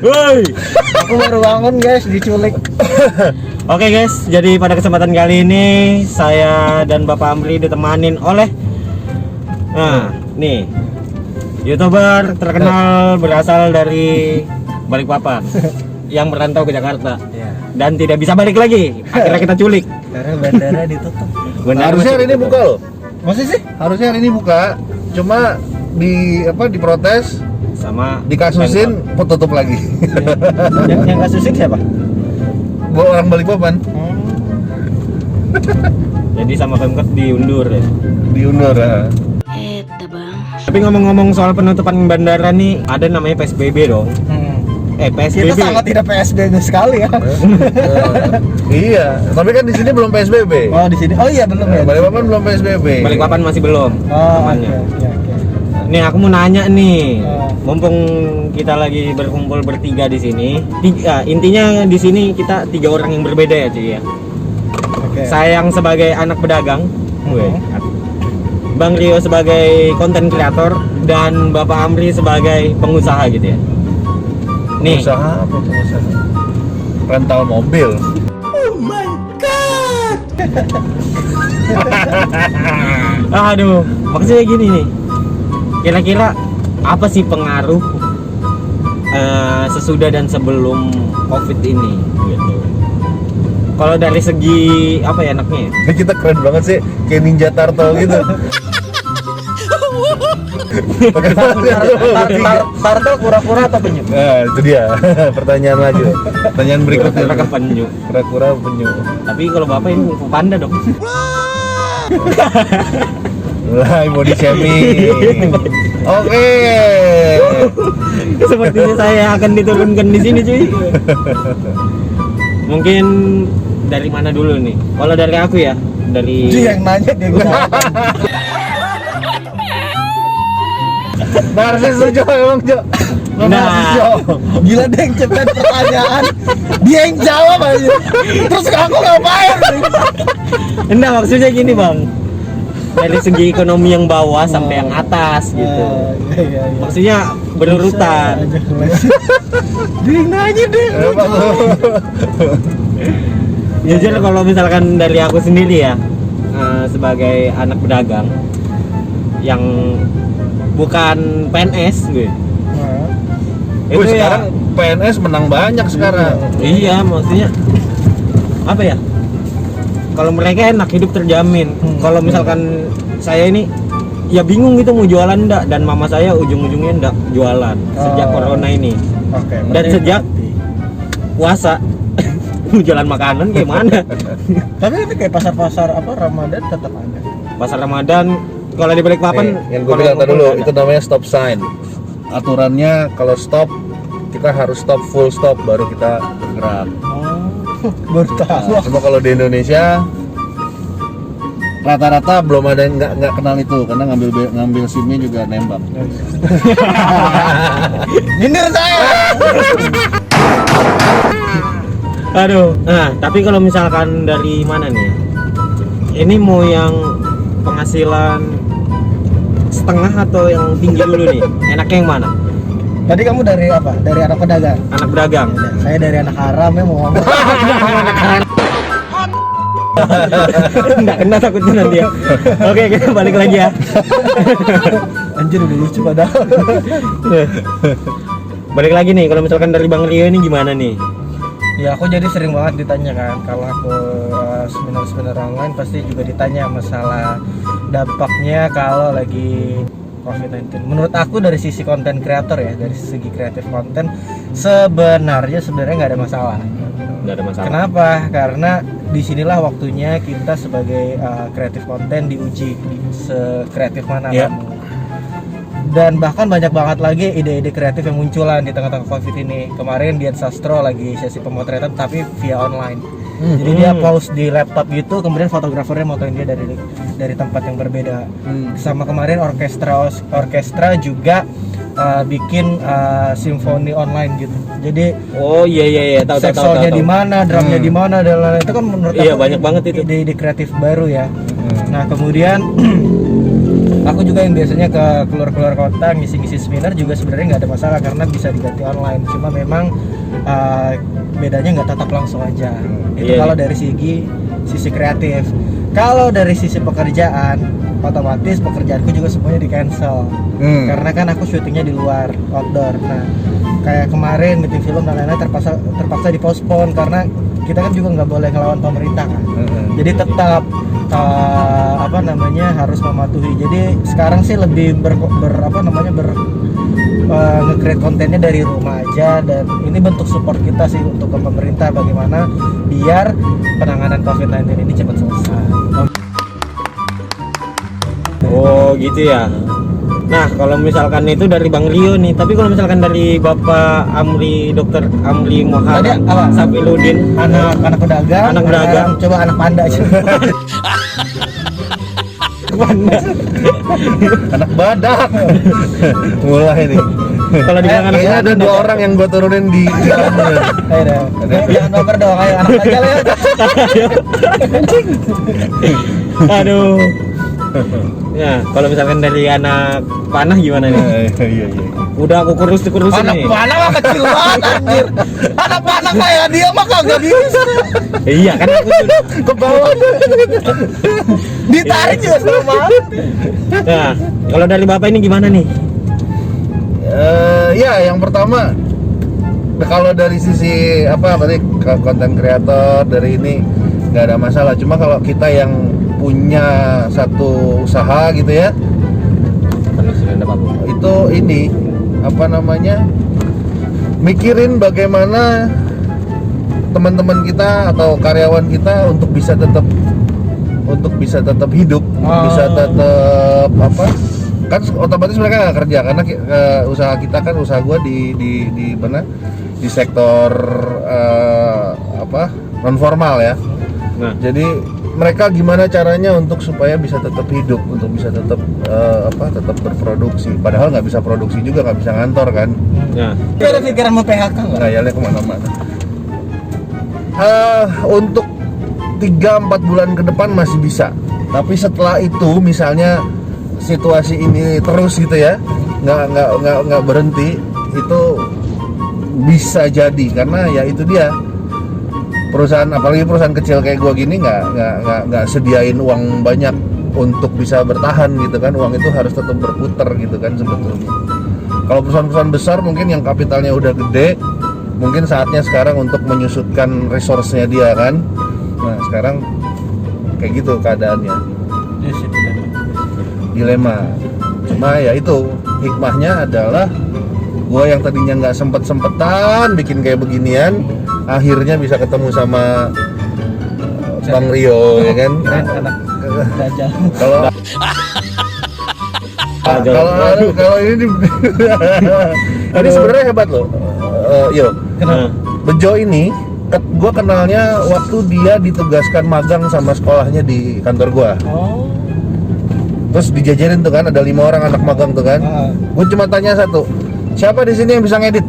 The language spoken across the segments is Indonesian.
Woi, aku baru bangun guys, diculik. Oke guys, jadi pada kesempatan kali ini saya dan Bapak Amri ditemanin oleh nih YouTuber terkenal berasal dari Balikpapan yang merantau ke Jakarta dan tidak bisa balik lagi. Akhirnya kita culik karena bandara ditutup. Harusnya hari ini buka loh. Masih sih? Harusnya hari ini buka, cuma diprotes sama dikasusin tutup lagi. Yang kasusin siapa? Orang Balikpapan. Jadi sama Pemkot diundur ya. Diundur. Tapi ngomong-ngomong soal penutupan bandara nih, ada namanya PSBB dong. PSBB. Kita sangat tidak PSBB sekali ya. Iya, tapi kan di sini belum PSBB. Oh, di sini. Oh iya belum ya. Balikpapan belum PSBB. Balikpapan masih belum. Oh, Amannya. oke. Nih aku mau nanya nih, mumpung kita lagi berkumpul bertiga di sini. Intinya di sini kita 3 orang yang berbeda ya cuy ya. Oke. Saya yang sebagai anak pedagang, Bang Rio sebagai konten kreator, dan Bapak Amri sebagai pengusaha gitu ya. Nih. Pengusaha apa pengusaha? Rental mobil. Oh my god. Aduh, maksudnya gini nih. Kira-kira apa sih pengaruh sesudah dan sebelum COVID ini gitu? Kalau dari segi apa ya enaknya? Kita keren banget sih, kayak Ninja Turtle gitu. Turtle kura-kura atau penyu? Nah, itu dia. Pertanyaan lagi. Pertanyaan berikutnya. Kura-kura penyu. Kura-kura penyu. Tapi kalau Bapak ini Kung Fu Panda dong. Mulai body shaming. Oke. Sepertinya saya akan diturunkan di sini cuy. Mungkin dari mana dulu nih? Kalau dari aku ya, dari Dia yang nanya dia gua. Narsis tuh Jo, emang Jo. Nah, Gila dia yang ciptain pertanyaan. Dia yang jawab aja. Terus aku ngapain? enggak maksudnya gini bang. Dari segi ekonomi yang bawah sampai yang atas gitu. Iya. Maksudnya berurutan. Dia yang nanya deh. Jujur kalau misalkan dari aku sendiri ya, sebagai anak pedagang yang bukan PNS gue. Itu sekarang PNS menang banyak sekarang. Iya, maksudnya apa ya? Kalau mereka enak hidup terjamin. Kalau misalkan saya ini ya bingung gitu mau jualan enggak, dan mama saya ujung-ujungnya enggak jualan sejak corona ini. Oke. Dan sejak puasa mau jualan makanan gimana? Tapi itu kayak pasar-pasar apa Ramadan tetap ada. Pasar Ramadan kalau di Balikpapan Yang gue bilang tadi dulu, itu namanya stop sign. Aturannya kalau stop, kita harus stop full stop baru kita bergerak. Baru tahu. Cuma kalau di Indonesia rata-rata belum ada yang nggak kenal itu, karena ngambil SIM-nya juga nembak. Nyindir saya. Aduh. Nah, tapi kalau misalkan dari mana nih? Ini mau yang penghasilan setengah atau yang tinggi dulu nih? Enaknya yang mana? Tadi kamu dari apa? Dari anak pedagang. Anak pedagang. Saya dari anak haram ya mau ngomong. Nggak kena takutnya nanti ya. Oke, kita balik lagi ya. Anjir udah lucu padahal. Balik lagi nih, kalau misalkan dari Bang Rio ini gimana nih? Ya aku jadi sering banget ditanya kan, kalau aku seminar-seminar online pasti juga ditanya masalah dampaknya kalau lagi COVID-19. Menurut aku dari sisi konten kreator ya, dari segi kreatif konten sebenarnya nggak ada masalah. Nggak ada masalah. Kenapa? Karena disinilah waktunya kita sebagai kreatif konten diuji sekreatif mana kamu. Dan bahkan banyak banget lagi ide-ide kreatif yang munculan di tengah-tengah COVID ini. Kemarin Dian Sastro lagi sesi pemotretan tapi via online. Jadi dia post di laptop gitu, kemudian fotografernya motoin dia dari tempat yang berbeda. Sama kemarin orkestra juga bikin simfoni online gitu. Jadi tahu. seksolnya di mana, drumnya di mana, dan lain-lain. Itu kan menurut aku banyak banget itu ide-ide kreatif baru ya. Nah kemudian aku juga yang biasanya ke keluar kota ngisi-ngisi seminar juga sebenarnya nggak ada masalah karena bisa diganti online. Cuma memang bedanya nggak tatap langsung aja. Itu Iya. kalau dari sisi kreatif. Kalau dari sisi pekerjaan, otomatis pekerjaanku juga semuanya di cancel. Karena kan aku syutingnya di luar, outdoor. Nah kayak kemarin meeting film dan lain-lain terpaksa dipospon karena kita kan juga nggak boleh ngelawan pemerintah kan. Jadi tetap harus mematuhi. Jadi sekarang sih lebih nge-create kontennya dari rumah aja, dan ini bentuk support kita sih untuk ke pemerintah bagaimana biar penanganan COVID-19 ini cepat selesai. Oh gitu ya. Nah kalau misalkan itu dari Bang Rio nih, tapi kalau misalkan dari Bapak Dr. Amri Muhammad Tadi apa? Safiluddin, Anak pedagang, Anak pedagang. coba anak panda aja. Panda. Anak badak. Mulai nih. Kalau dibilang anak Kayaknya ada panda, 2 orang yang gua turunin di jalan. Ayo deh. Jangan baper dong, ayo anak aja lah. aduh. Ya, kalau misalkan dari anak panah gimana nih? Iya. Udah aku kurusin Anak nih. panah mah kecil banget anjir. Anak panah kayak dia mah kagak bisa. Iya kan aku sudah. Ke bawah. Ditarik juga sama. Nah, kalau dari Bapak ini gimana nih? Ya, yang pertama kalau dari sisi berarti konten kreator dari ini nggak ada masalah. Cuma kalau kita yang punya satu usaha gitu ya, itu ini mikirin bagaimana teman-teman kita atau karyawan kita untuk bisa tetap hidup, bisa tetap kan otomatis mereka nggak kerja karena usaha kita kan usaha gua di mana di sektor non formal ya. Nah, Jadi mereka gimana caranya untuk supaya bisa tetap hidup, untuk bisa tetap tetap berproduksi. Padahal nggak bisa produksi juga, nggak bisa ngantor kan. ya. Dia ada pikiran mau PHK nggak? Ngayalnya kemana-mana. Untuk 3-4 bulan ke depan masih bisa. Tapi setelah itu misalnya situasi ini terus gitu ya, nggak berhenti, itu bisa jadi karena ya itu dia. Perusahaan, apalagi perusahaan kecil kayak gua gini nggak sediain uang banyak untuk bisa bertahan gitu kan. Uang itu harus tetap berputar gitu kan sebetulnya. Kalau perusahaan-perusahaan besar mungkin yang kapitalnya udah gede, mungkin saatnya sekarang untuk menyusutkan resource-nya dia kan. Nah sekarang kayak gitu keadaannya, dilema. Cuma ya itu hikmahnya adalah gua yang tadinya nggak sempet-sempetan bikin kayak beginian, akhirnya bisa ketemu sama Bang Rio ya kan. Anak dajal. Kalau ini ini sebenarnya hebat loh. Yo, Nah, Bejo ini gue kenalnya waktu dia ditugaskan magang sama sekolahnya di kantor gue. Oh. Terus dijajarin tuh kan, ada 5 orang anak magang tuh kan. Gue cuma tanya satu, siapa di sini yang bisa ngedit?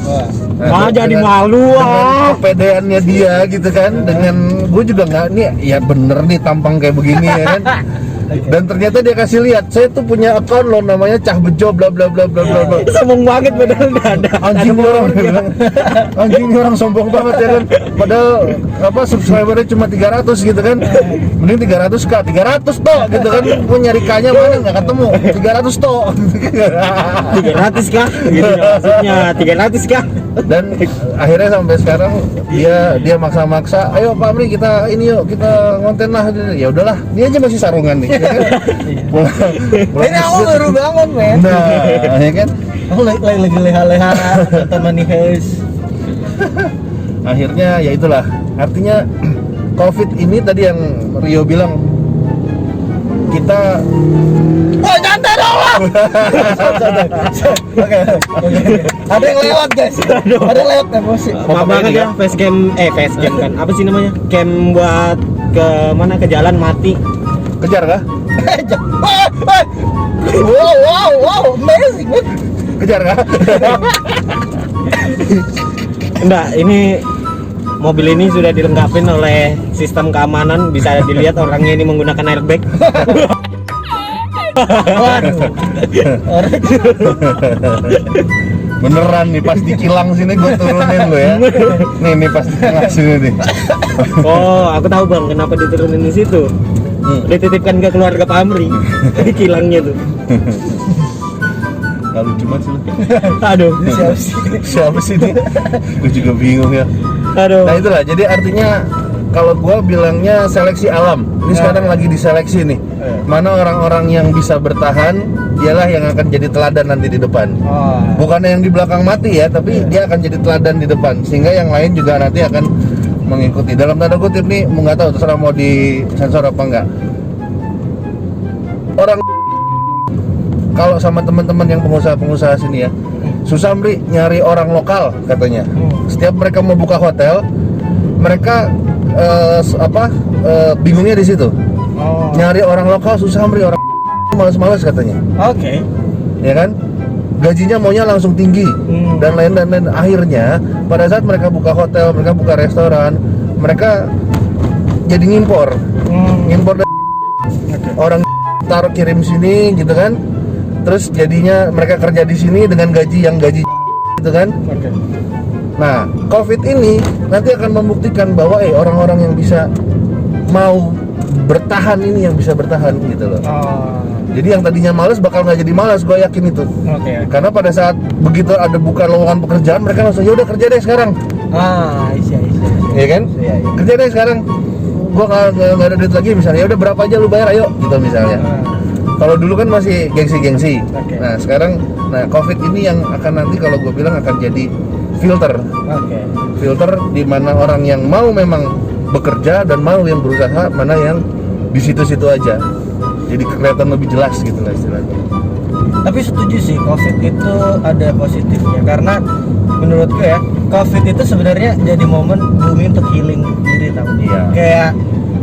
Wah. Wah, jadi malu dengan kepedeannya dia gitu kan, dengan gue juga nggak nih ya bener nih tampang kayak begini ya kan. Dan ternyata dia kasih lihat, saya tuh punya akun loh namanya Cah Bejo bla bla bla bla bla bla. sombong banget padahal udah ada. Anjing nih orang bilang, anjing nih orang sombong banget ya kan. Padahal subscribernya cuma 300 gitu kan. Mending 300 kak, 300 toh gitu kan. Gue nyari K-nya mana nggak ketemu. 300 toh. 300 kah? Gitu ya, maksudnya 300 kah? Dan akhirnya sampai sekarang dia maksa-maksa, ayo Pak Amri kita ini yuk, kita ngonten lah. Ya udahlah, dia aja masih sarungan nih. Ya kan? Ini aku baru bangun men. Nah, ya kan. Aku lagi leha-leha kata Money Heist. Akhirnya ya itulah. Artinya COVID ini tadi yang Rio bilang, kita Wah, nyantai dong lah. Oke. Ada yang lewat guys. Ada yang lewat emosi. Maaf banget ya, facecam kan. Apa sih namanya? Cam buat ke mana, ke jalan mati. kejar kah? Wow, amazing man. Kejar kah? Enggak, ini mobil ini sudah dilengkapi oleh sistem keamanan, bisa dilihat orangnya ini menggunakan airbag. Waduh. Orang Beneran nih, pas di kilang sini gue turunin lo ya. Nih pas di tengah sini nih. Oh, aku tahu bang, kenapa diturunin di situ. Dititipkan ke keluarga Pak Amri di kilangnya tuh. Lalu cuma sih lu. Aduh, Siapa sih ini? Gue juga bingung ya. aduh. Nah itulah, jadi artinya kalau gua bilangnya seleksi alam. Ini sekarang lagi diseleksi nih. Mana orang-orang yang bisa bertahan, dialah yang akan jadi teladan nanti di depan. Oh. Bukannya yang di belakang mati ya, tapi dia akan jadi teladan di depan. Sehingga yang lain juga nanti akan mengikuti. Dalam tanda kutip nih, nggak tahu terserah mau disensor apa enggak. Orang kalau sama teman-teman yang pengusaha-pengusaha sini ya, susah Mri nyari orang lokal katanya. Setiap mereka mau buka hotel, mereka bingungnya di situ. Oh. Nyari orang lokal susah Mri, orang malas-malas katanya. Oke. Ya kan? Gajinya maunya langsung tinggi dan lain-lain. Akhirnya pada saat mereka buka hotel, mereka buka restoran, mereka jadi ngimpor dari orang taruh kirim sini gitu kan. Terus jadinya mereka kerja di sini dengan gaji gitu kan. Oke. Nah, Covid ini nanti akan membuktikan bahwa orang-orang yang bisa mau bertahan ini yang bisa bertahan gitu loh. Oh. Jadi yang tadinya malas bakal nggak jadi malas, gue yakin itu. Oke. Karena pada saat begitu ada buka lowongan pekerjaan, mereka langsung ya udah kerja deh sekarang. Iya. Iya kan? Iya. Kerja deh sekarang. Gua nggak ada duit lagi misalnya. Ya udah berapa aja lu bayar, ayo gitu misalnya. Kalau dulu kan masih gengsi-gengsi. Oke. Nah sekarang, Covid ini yang akan nanti kalau gue bilang akan jadi filter. Oke. Filter di mana orang yang mau memang bekerja dan mau yang berusaha, mana yang di situ-situ aja. Jadi kelihatan lebih jelas gitu lah istilahnya. Tapi setuju sih, Covid itu ada positifnya karena menurutku ya, Covid itu sebenarnya jadi momen bumi untuk healing diri tau. Iya. Kayak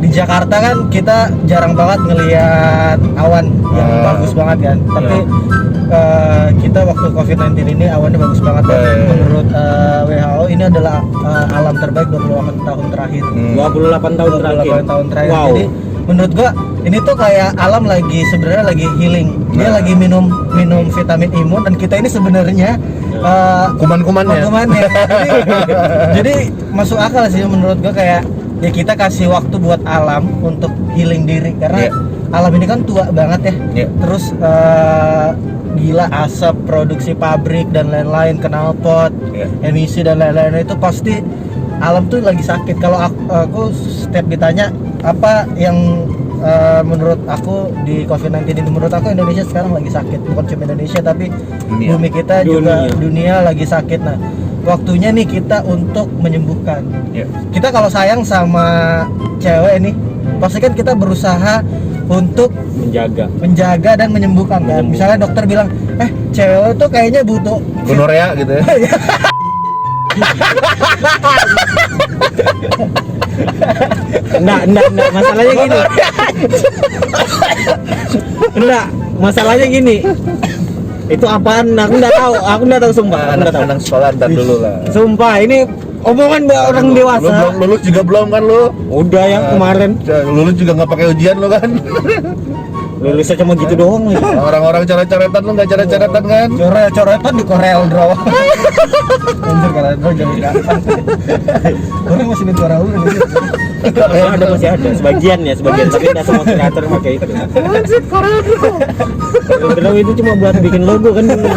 di Jakarta kan kita jarang banget ngelihat awan yang bagus banget kan. Tapi kita waktu Covid-19 ini awannya bagus banget. Menurut WHO ini adalah alam terbaik 28 tahun terakhir. 28 tahun terakhir. 28 tahun terakhir. Wow. Jadi menurut gua ini tuh kayak alam sebenarnya lagi healing. Dia lagi minum vitamin imun dan kita ini sebenarnya Kuman-kumannya. jadi masuk akal sih menurut gua, kayak ya kita kasih waktu buat alam untuk healing diri karena alam ini kan tua banget ya. Terus gila asap produksi pabrik dan lain-lain, knalpot, emisi dan lain-lain itu pasti alam tuh lagi sakit. Kalau aku setiap ditanya apa yang menurut aku di Covid-19 ini, menurut aku Indonesia sekarang lagi sakit. Bukan cuma Indonesia tapi bumi kita juga dunia lagi sakit. Nah, waktunya nih kita untuk menyembuhkan. Kita kalau sayang sama cewek nih, pasti kan kita berusaha untuk menjaga dan menyembuhkan kan. Misalnya dokter bilang, cewek tuh kayaknya butuh gonorea gitu ya. Enggak, masalahnya gini. Masalahnya gini. Itu apaan? Aku enggak tahu sumpah. Anak sekolah ntar dulu lah. Sumpah, ini omongan orang dewasa. Lu belum lulus juga belum kan lu? Udah yang kemarin. Lulus juga nggak pakai ujian lu kan? Lulusnya cuma gitu doang nih. Orang-orang coret-coretan lu nggak coret-coretan kan? Coret-coretan di Corel Draw. Anjir Corel Draw jadi gampang. Orang masih di Corel Draw. Masih ada sebagian tapi tidak semua kreator pakai itu. Anjir Corel Draw. Corel Draw itu cuma buat bikin logo kan dulu.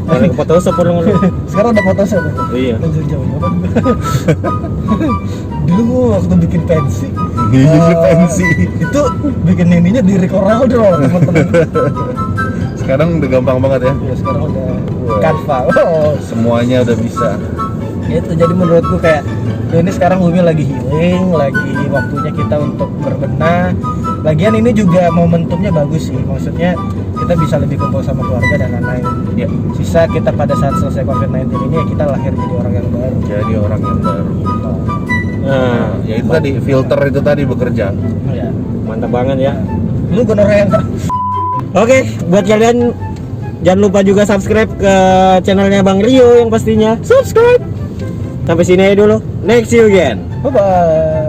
Paling Photoshop orang. Sekarang udah Photoshop. Iya. Anjir jauh banget. Dulu waktu bikin pensi pensi itu bikin ininya di Corel Draw teman-teman. Sekarang udah gampang banget ya. Ya sekarang udah Canva. Semuanya udah bisa. Itu jadi menurutku kayak ini sekarang bumi lagi healing, lagi waktunya kita untuk berbenah. Lagian ini juga momentumnya bagus sih, maksudnya kita bisa lebih kumpul sama keluarga dan lain-lain. Ya. Sisa kita pada saat selesai Covid-19 ini ya kita lahir jadi orang yang baru. Jadi orang yang baru. Nah, Ya itu tadi filter itu tadi bekerja. Ya. mantap banget ya. Lu gonorrea yang Oke, buat kalian Jangan lupa juga subscribe ke channelnya Bang Rio yang pastinya. Subscribe. Sampai sini aja dulu. Next see you again. Bye bye.